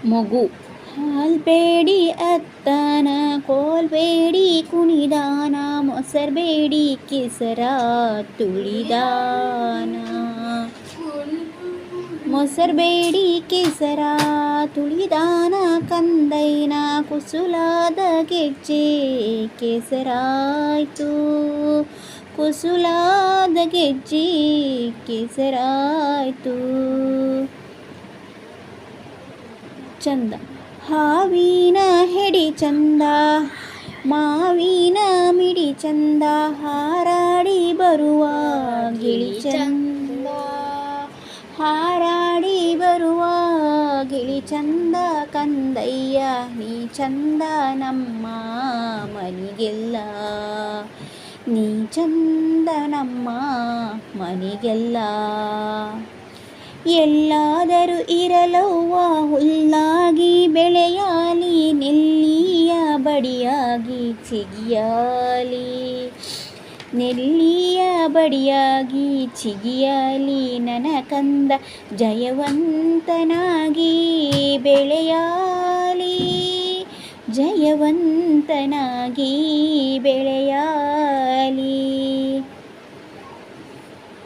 ಮಗು. ಹಾಲ್ಬೇಡಿ ಅತ್ತನ ಕೋಲ್ಬೇಡಿ ಕುಣಿದಾನ, ಮೊಸರ್ಬೇಡಿ ಕೆಸರ ತುಳಿದಾನ. ಮೊಸರ್ಬೇಡಿ ಕೆಸರ ತುಳಿದಾನ, ಕಂದೈನ ಕುಸುಲಾದ ಗೆಜ್ಜೆ ಕೆಸರಾಯ್ತು. ಕುಸುಲಾದ ಗೆಜ್ಜೆ ಕೆಸರಾಯ್ತು. ಚಂದ. ಹಾವಿನ ಹೆಡಿ ಚಂದ, ಮಾವಿನ ಮಿಡಿ ಚಂದ, ಹಾರಾಡಿ ಬರುವ ಗಿಳಿ ಚಂದ. ಹಾರಾಡಿ ಬರುವ ಗಿಳಿ ಚಂದ, ಕಂದಯ್ಯ ನೀ ಚಂದ ನಮ್ಮ ಮನಿಗೆಲ್ಲ. ನೀ ಚಂದ ನಮ್ಮ ಮನಿಗೆಲ್ಲ. ಎಲ್ಲಾದರೂ ಇರಲವ್ವ ಹುಲ್ಲಾಗಿ ಬೆಳೆಯಲಿ, ನೆಲ್ಲಿಯ ಬಡಿಯಾಗಿ ಚಿಗಿಯಲಿ. ನೆಲ್ಲಿಯ ಬಡಿಯಾಗಿ ಚಿಗಿಯಲಿ, ನನ್ನ ಕಂದ ಜಯವಂತನಾಗಿ ಬೆಳೆಯಲಿ. ಜಯವಂತನಾಗಿ ಬೆಳೆಯಲಿ.